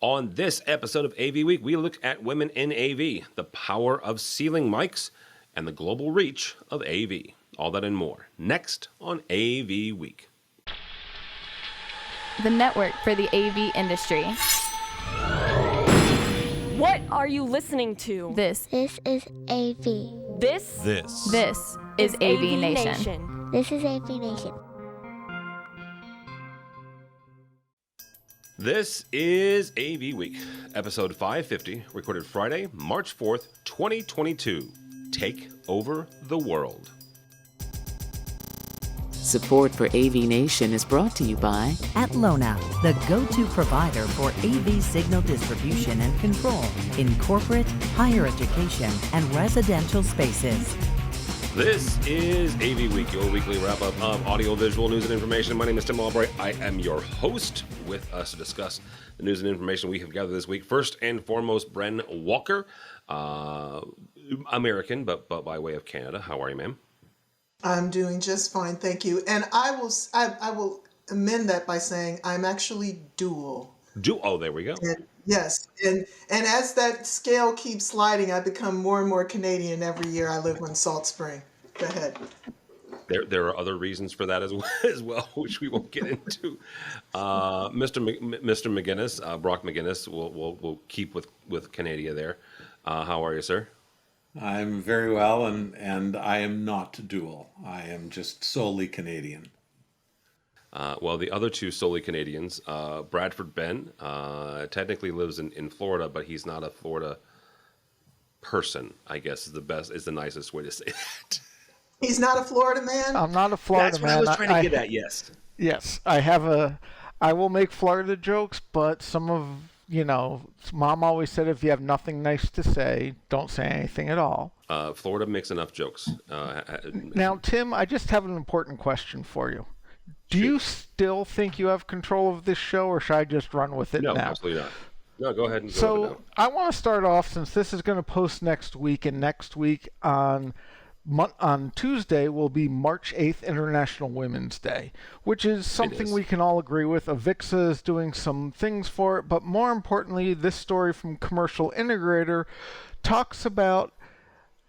On this episode of AV Week, we look at women in AV, the power of ceiling mics, and the global reach of AV. All that and more, next on AV Week. The network for the AV industry. What are you listening to? This is AV. This is AVNation. This is AVNation. This is AV Week, episode 550, recorded Friday, March 4th, 2022. Take over the world. Support for AVNation is brought to you by Atlona, the go-to provider for AV signal distribution and control in corporate, higher education, and residential spaces. This is AV Week, your weekly wrap-up of audio-visual news and information. My name is Tim Albright. I am your host. With us to discuss the news and information we have gathered this week. First and foremost, Bren Walker, American, but by way of Canada. How are you, ma'am? I'm doing just fine, thank you. And I will amend that by saying I'm actually dual. Oh, there we go. And, yes, and as that scale keeps sliding, I become more and more Canadian every year I live in Salt Spring. Go ahead. There are other reasons for that as well, which we won't get into. Mr. McGinnis, Brock McGinnis, will keep with Canada there. How are you, sir? I'm very well, and I am not dual. I am just solely Canadian. Well, the other two solely Canadians, Bradford Ben, technically lives in Florida, but he's not a Florida person, I guess is the nicest way to say that. He's not a Florida man? I'm not a Florida man. That's what I was trying to get at, yes. Yes, I will make Florida jokes, but some of, Mom always said if you have nothing nice to say, don't say anything at all. Florida makes enough jokes. Now, Tim, I just have an important question for you. Do you still think you have control of this show, or should I just run with it now? No, absolutely not. No, go ahead and go So with it now. I want to start off, since this is going to post next week, and next week on Tuesday will be March 8th, International Women's Day, which is something we can all agree with. AVIXA is doing some things for it, but more importantly, this story from Commercial Integrator talks about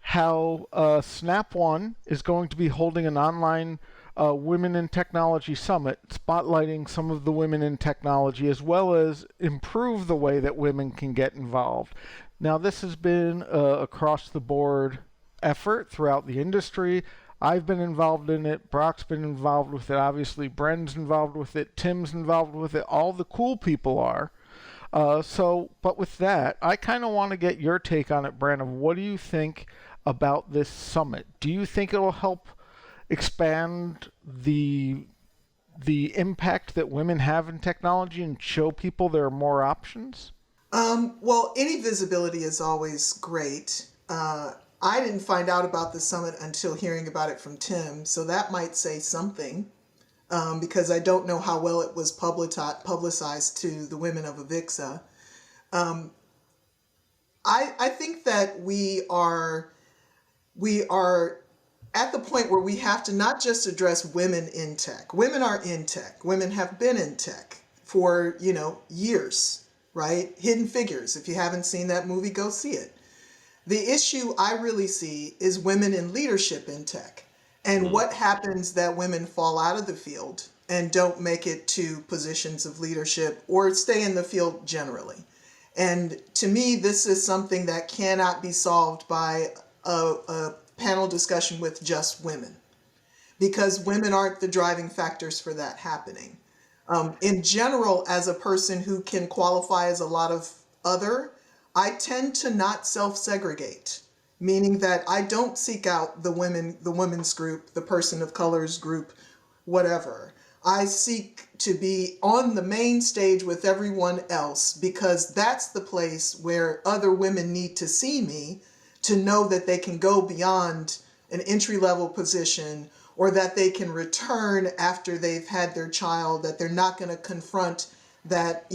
how Snap One is going to be holding an online Women in Technology Summit, spotlighting some of the women in technology, as well as improve the way that women can get involved. Now, this has been across the board effort throughout the industry. I've been involved in it. Brock's been involved with it. Obviously, Bren's involved with it. Tim's involved with it. All the cool people are. But with that, I kind of want to get your take on it, Bren, of what do you think about this summit? Do you think it'll help expand the impact that women have in technology and show people there are more options? Well, any visibility is always great. I didn't find out about the summit until hearing about it from Tim, so that might say something, because I don't know how well it was publicized to the women of AVIXA. I think that we are at the point where we have to not just address women in tech. Women are in tech. Women have been in tech for, years, right? Hidden Figures. If you haven't seen that movie, go see it. The issue I really see is women in leadership in tech, and what happens that women fall out of the field and don't make it to positions of leadership or stay in the field generally. And to me, this is something that cannot be solved by a panel discussion with just women, because women aren't the driving factors for that happening. In general, as a person who can qualify as a lot of other, I tend to not self-segregate, meaning that I don't seek out the women's group, the person of color's group, whatever. I seek to be on the main stage with everyone else, because that's the place where other women need to see me to know that they can go beyond an entry-level position, or that they can return after they've had their child, that they're not going to confront that,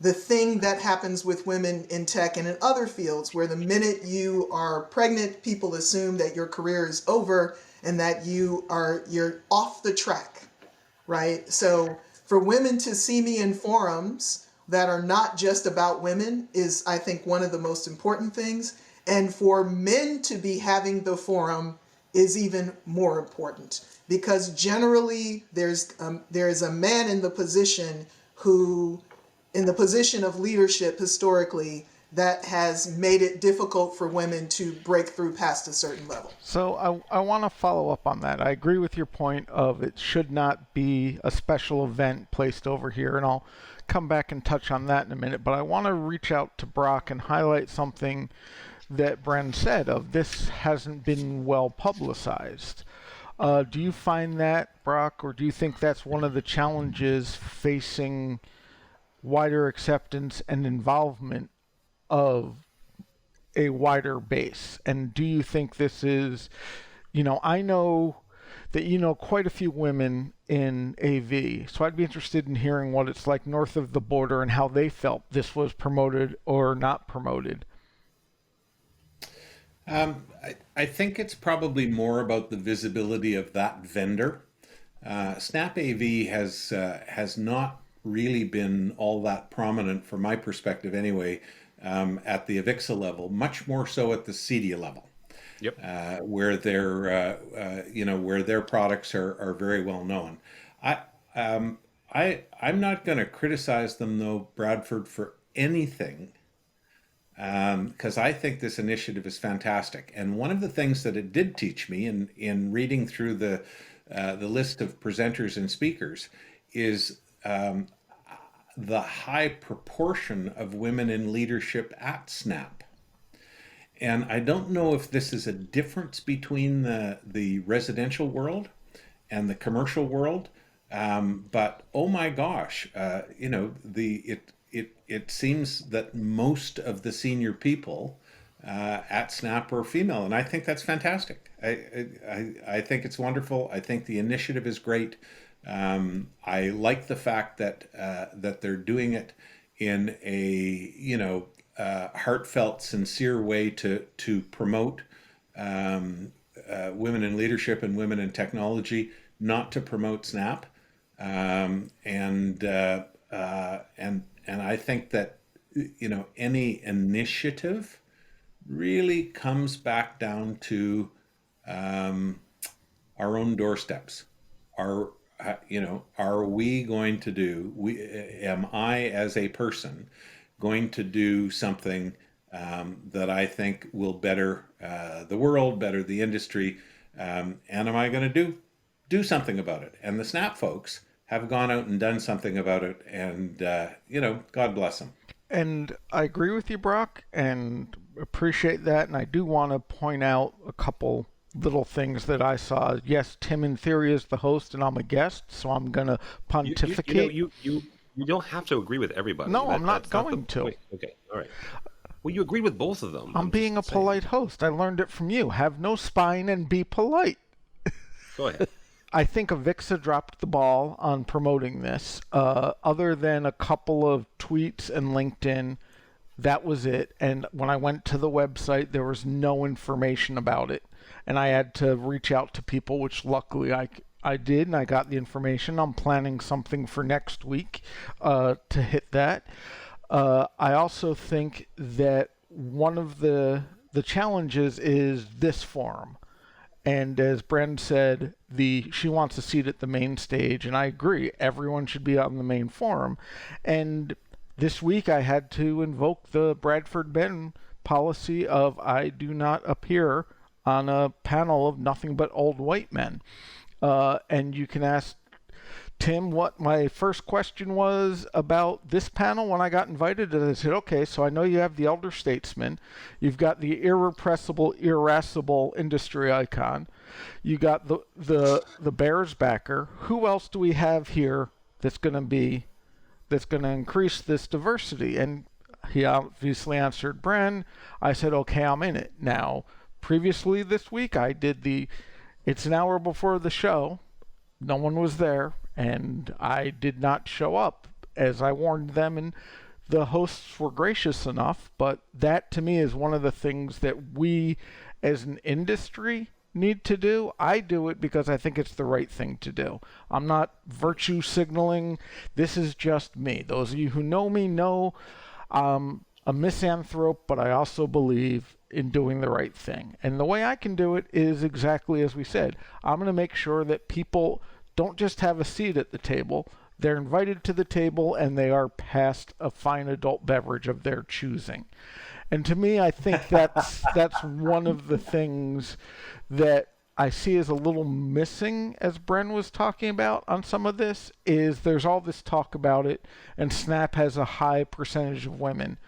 the thing that happens with women in tech and in other fields, where the minute you are pregnant, people assume that your career is over and that you're off the track, right? So for women to see me in forums that are not just about women is, I think, one of the most important things. And for men to be having the forum is even more important, because generally there is a man in the position of leadership historically that has made it difficult for women to break through past a certain level. So I want to follow up on that. I agree with your point of it should not be a special event placed over here, and I'll come back and touch on that in a minute. But I want to reach out to Brock and highlight something that Bren said of this hasn't been well publicized. Do you find that, Brock, or do you think that's one of the challenges facing wider acceptance and involvement of a wider base? And do you think this is, I know that you know quite a few women in AV, so I'd be interested in hearing what it's like north of the border and how they felt this was promoted or not promoted. I think it's probably more about the visibility of that vendor. Snap AV has not really been all that prominent, from my perspective anyway, at the AVIXA level, much more so at the CEDIA level. Yep. Where their products are very well known. I'm not going to criticize them though, Bradford, for anything, because I think this initiative is fantastic. And one of the things that it did teach me in reading through the list of presenters and speakers is the high proportion of women in leadership at Snap. And I don't know if this is a difference between the residential world and the commercial world, but oh my gosh, it seems that most of the senior people at Snap are female, and I think that's fantastic. I think it's wonderful. I think the initiative is great. I like the fact that they're doing it in a heartfelt, sincere way to promote women in leadership and women in technology, not to promote Snap. And I think that any initiative really comes back down to our own doorsteps. Are we going to do? Am I as a person going to do something that I think will better the world, better the industry, and am I going to do something about it? And the Snap folks have gone out and done something about it, and God bless them. And I agree with you, Brock, and appreciate that. And I do want to point out a couple little things that I saw. Yes, Tim in theory is the host, and I'm a guest, so I'm gonna pontificate. You don't have to agree with everybody. No, I'm not going to. Wait, okay, all right. Well, you agreed with both of them. I'm being a polite host. I learned it from you. Have no spine and be polite. Go ahead. I think AVIXA dropped the ball on promoting this. Other than a couple of tweets and LinkedIn, that was it. And when I went to the website, there was no information about it. And I had to reach out to people, which luckily I did, and I got the information. I'm planning something for next week to hit that. I also think that one of the challenges is this forum. And as Bren said, she wants a seat at the main stage, and I agree. Everyone should be on the main forum. And this week I had to invoke the Bradford Ben policy of I do not appear on a panel of nothing but old white men. And you can ask Tim what my first question was about this panel when I got invited. And I said, okay, so I know you have the elder statesman. You've got the irascible industry icon. You got the Bears backer. Who else do we have here that's going to increase this diversity? And he obviously answered Bren. I said, okay, I'm in it. Now, previously this week, I did it's an hour before the show. No one was there, and I did not show up, as I warned them, and the hosts were gracious enough. But that, to me, is one of the things that we, as an industry, need to do. I do it because I think it's the right thing to do. I'm not virtue signaling. This is just me. Those of you who know me know I'm a misanthrope, but I also believe in doing the right thing. And the way I can do it is exactly as we said. I'm going to make sure that people don't just have a seat at the table. They're invited to the table and they are passed a fine adult beverage of their choosing. And to me, I think that's one of the things that I see as a little missing, as Bren was talking about on some of this, is there's all this talk about it, and SNAP has a high percentage of women.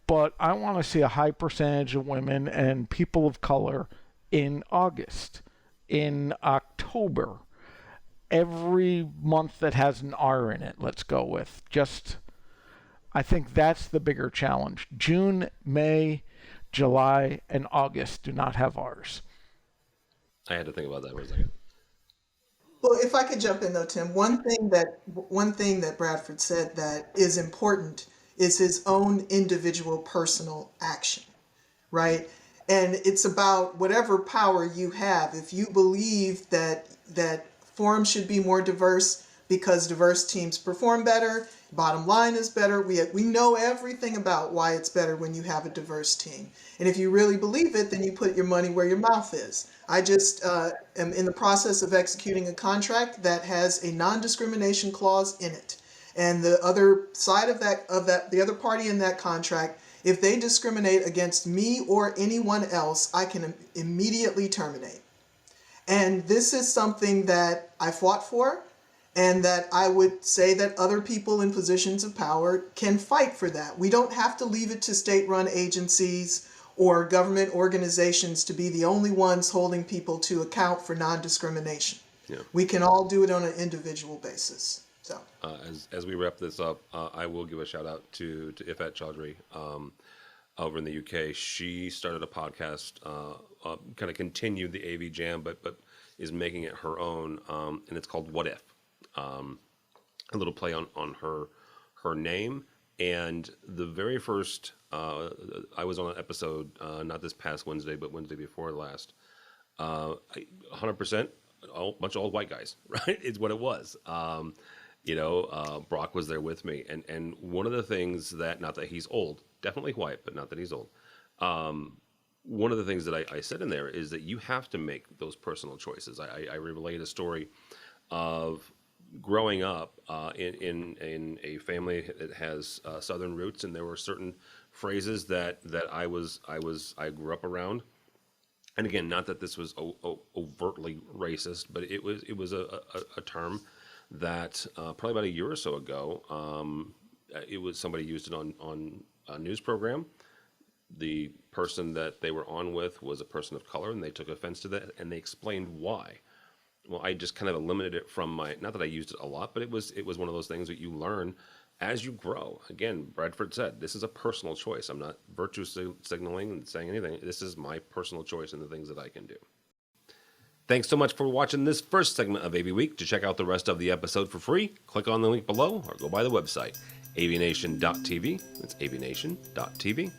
But I want to see a high percentage of women and people of color in August, in October, every month that has an R in it, let's go with. I think that's the bigger challenge. June, May, July, and August do not have Rs. I had to think about that for a second. Well, if I could jump in though, Tim, one thing that Bradford said that is important is his own individual personal action, right? And it's about whatever power you have. If you believe that forums should be more diverse because diverse teams perform better, bottom line is better. We know everything about why it's better when you have a diverse team. And if you really believe it, then you put your money where your mouth is. I just am in the process of executing a contract that has a non-discrimination clause in it. And the other side of that, the other party in that contract, if they discriminate against me or anyone else, I can immediately terminate. And this is something that I fought for, and that I would say that other people in positions of power can fight for that. We don't have to leave it to state-run agencies or government organizations to be the only ones holding people to account for non-discrimination. Yeah. We can all do it on an individual basis. So, as we wrap this up, I will give a shout out to Ifat Chaudhry over in the UK. She started a podcast, kind of continued the AV Jam, but is making it her own, and it's called What If. A little play on her name. And the very first, I was on an episode, not this past Wednesday, but Wednesday before last. 100%, a bunch of old white guys, right? It's what it was. Brock was there with me. And one of the things that, not that he's old, definitely white, but not that he's old. One of the things that I said in there is that you have to make those personal choices. I relayed a story of growing up in a family that has Southern roots, and there were certain phrases that I grew up around. And again, not that this was overtly racist, but it was a term that probably about a year or so ago, it was somebody used it on a news program. The person that they were on with was a person of color, and they took offense to that, and they explained why. Well, I just kind of eliminated it from not that I used it a lot, but it was one of those things that you learn as you grow. Again, Bradford said, this is a personal choice. I'm not virtue signaling and saying anything. This is my personal choice and the things that I can do. Thanks so much for watching this first segment of AV Week. To check out the rest of the episode for free, click on the link below or go by the website, avnation.tv. That's avnation.tv.